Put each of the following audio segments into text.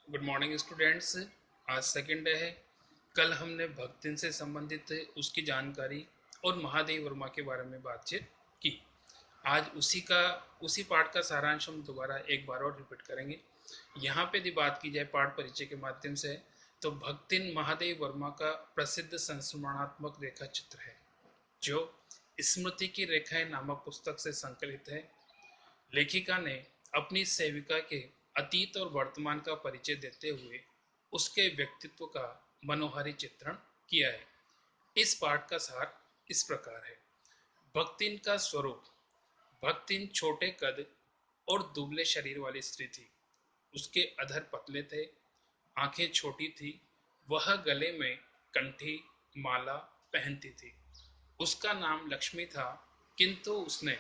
Good morning students. आज second day है। कल हमने भक्तिन से संबंधित उसकी जानकारी और महादेव वर्मा के बारे में बातचीत की। आज उसी पाठ का सारांश हम दोबारा एक बार और रिपीट करेंगे। यहाँ पे यदि बात की जाए पाठ परिचय के माध्यम से, तो भक्तिन महादेव वर्मा का प्रसिद्ध संस्मरणात्मक रेखा चित्र है, जो स्मृति की रेखाएं नामक पुस्तक से संकलित है। लेखिका ने अपनी सेविका के अतीत और वर्तमान का परिचय देते हुए उसके व्यक्तित्व का मनोहारी चित्रण किया है। इस पाठ का सार इस प्रकार है। भक्तिन का स्वरूप। भक्तिन छोटे कद और दुबले शरीर वाली स्त्री थी। उसके अधर पतले थे, आंखें छोटी थी। वह गले में कंठी माला पहनती थी। उसका नाम लक्ष्मी था, किंतु उसने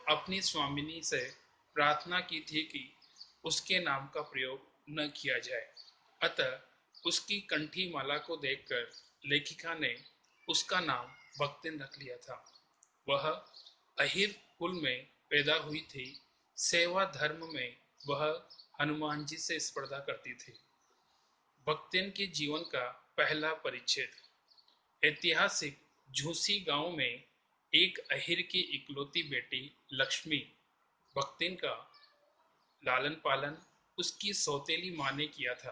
अपनी स्वामिनी से प्रार्थना की थी कि उसके नाम का प्रयोग न किया जाए। अतः उसकी कंठी माला को देखकर लेखिका ने उसका नाम भक्तिन रख लिया था। वह अहिर कुल में पैदा हुई थी। सेवा धर्म में वह हनुमान जी से स्पर्धा करती थी। भक्तिन के जीवन का पहला परिच्छेद। ऐतिहासिक झूसी गांव में एक अहिर की इकलौती बेटी लक्ष्मी भक्तिन का लालन पालन उसकी सौतेली माँ ने किया था।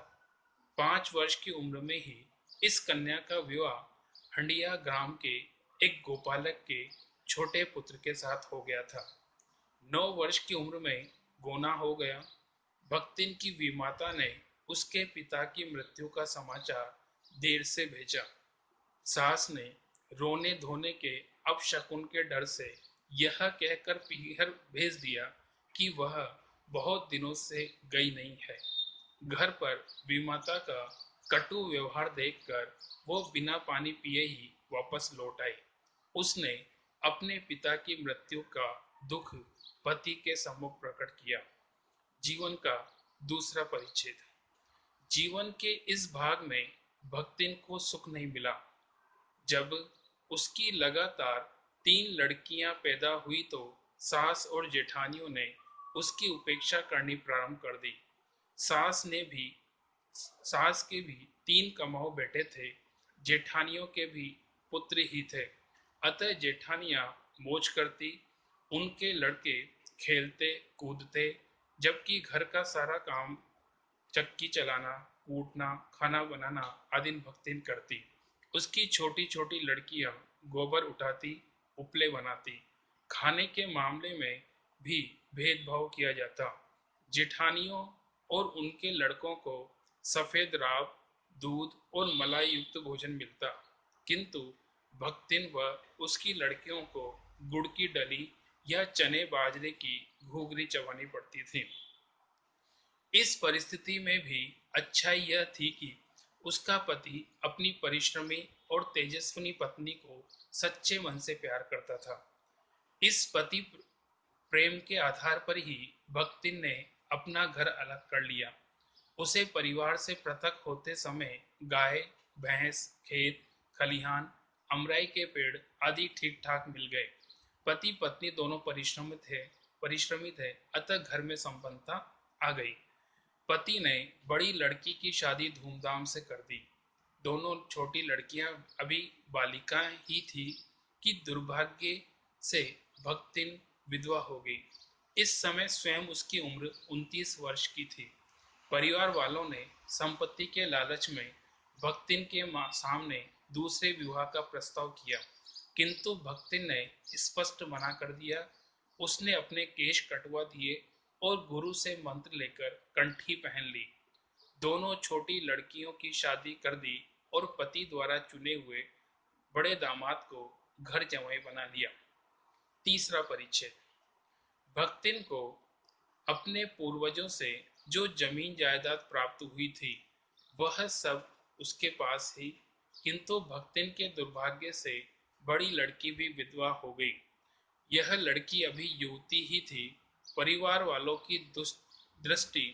5 वर्ष की उम्र में ही इस कन्या का विवाह हंडिया ग्राम के एक गोपालक के छोटे पुत्र के साथ हो गया था। 9 वर्ष की उम्र में गोना हो गया। भक्तिन की विमाता ने उसके पिता की मृत्यु का समाचार देर से भेजा। सास ने रोने धोने के अपशकुन के डर से यह कहकर पीहर भेज दिया कि वह बहुत दिनों से गई नहीं है। घर पर विमाता का कटु व्यवहार देखकर वो बिना पानी पिए ही वापस लौट आई। उसने अपने पिता की मृत्यु का दुख पति के सम्मुख प्रकट किया। जीवन का दूसरा परिच्छेद। जीवन के इस भाग में भक्तिन को सुख नहीं मिला। जब उसकी लगातार 3 लड़कियां पैदा हुई तो सास और जेठानियों ने उसकी उपेक्षा करनी प्रारंभ कर दी। सास ने भी सास के भी 3 कमाऊ बेटे थे। जेठानियों के भी पुत्र ही थे। अतः जेठानियां मौज करती, उनके लड़के खेलते कूदते, जबकि घर का सारा काम, चक्की चलाना, कूटना, खाना बनाना आदि भक्तिन करती। उसकी छोटी छोटी लड़कियां गोबर उठाती, उपले बनाती। खाने के मामले में भी भेदभाव किया जाता। जेठानियों और उनके लड़कों को सफेद राब, दूध और मलाई युक्त भोजन मिलता, किंतु भक्तिन व उसकी लड़कियों को गुड़ की डली या चने बाजरे की घूगरी चबानी पड़ती थी। इस परिस्थिति में भी अच्छाई यह थी कि उसका पति अपनी परिश्रमी और तेजस्विनी पत्नी को सच्चे मन से प्यार करता था। इस पति प्रेम के आधार पर ही भक्तिन ने अपना घर अलग कर लिया। उसे परिवार से पृथक होते समय गाय, भैंस, खेत, खलिहान, अमराई के पेड़ आदि ठीक ठाक मिल गए। पति पत्नी दोनों परिश्रमी थे, अतः घर में संपन्नता आ गई। पति ने बड़ी लड़की की शादी धूमधाम से कर दी। दोनों छोटी लड़कियां अभी बालिकाएं ही थी कि दुर्भाग्य से भक्तिन विधवा हो गई। इस समय स्वयं उसकी उम्र 29 वर्ष की थी। परिवार वालों ने संपत्ति के लालच में भक्तिन के सामने दूसरे विवाह का प्रस्ताव किया, किंतु भक्तिन ने स्पष्ट मना कर दिया। उसने अपने केश कटवा दिए और गुरु से मंत्र लेकर कंठी पहन ली। दोनों छोटी लड़कियों की शादी कर दी और पति द्वारा चुने हुए बड़े दामाद को घर जमाई बना लिया। तीसरा परिच्छेद। भक्तिन को अपने पूर्वजों से जो जमीन जायदाद प्राप्त हुई थी, वह सब उसके पास ही, किंतु भक्तिन के दुर्भाग्य से बड़ी लड़की भी विधवा हो गई। यह लड़की अभी युवती ही थी। परिवार वालों की दृष्टि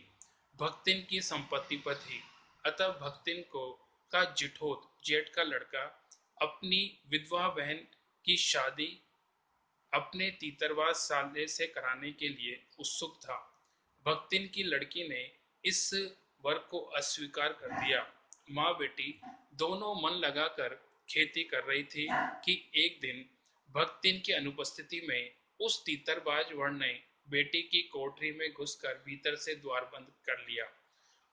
भक्तिन की संपत्ति पर थी। अतः भक्तिन को का जिठोत जेठ का लड़का अपनी विधवा बहन की शादी अपने तीतरवास साले से कराने के लिए उत्सुक था। भक्तिन की लड़की ने इस वर को अस्वीकार कर दिया। माँ बेटी दोनों मन लगाकर खेती कर रही थी कि एक दिन भक्तिन की अनुपस्थिति में उस तीतरबाज वर ने बेटी की कोठरी में घुसकर भीतर से द्वार बंद कर लिया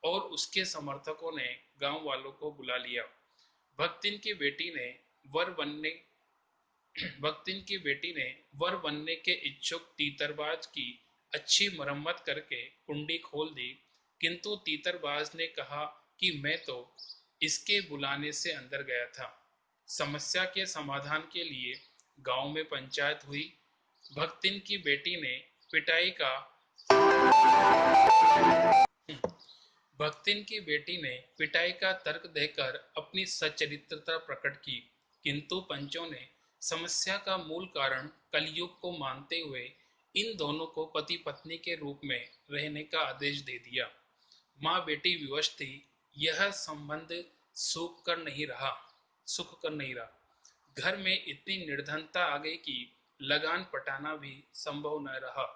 और उसके समर्थकों ने गांव वालों को बुला लिया। भक्तिन की बेटी ने वर बनने भक्तिन की बेटी ने वर बनने के इच्छुक तीतरबाज की अच्छी मरम्मत करके कुंडी खोल दी, किंतु तीतरबाज ने कहा कि मैं तो इसके बुलाने से अंदर गया था। समस्या के समाधान के लिए गांव में पंचायत हुई। भक्तिन की बेटी ने पिटाई का भक्तिन की बेटी ने पिटाई का तर्क देकर अपनी सच्चरित्रता प्रकट की, किंतु पंचों ने समस्या का मूल कारण कलयुग को मानते हुए इन दोनों को पति पत्नी के रूप में रहने का आदेश दे दिया। माँ बेटी विवश थी। यह संबंध सुख कर नहीं रहा। घर में इतनी निर्धनता आ गई कि लगान पटाना भी संभव न रहा।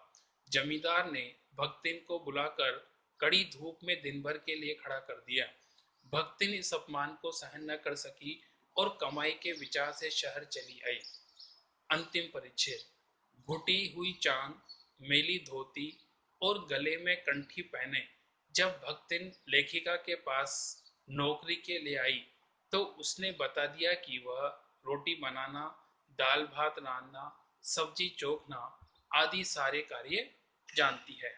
जमींदार ने भक्तिन को बुलाकर कड़ी धूप में दिन भर के लिए खड़ा कर दिया। भक्तिन इस अपमान को सहन न कर सकी और कमाई के विचार से शहर चली आई। अंतिम परिच्छेद। घुटी हुई चांद, मेली धोती और गले में कंठी पहने जब भक्तिन लेखिका के पास नौकरी के लिए आई, तो उसने बता दिया कि वह रोटी बनाना, दाल भात रांधना, सब्जी चोखना आदि सारे कार्य जानती है।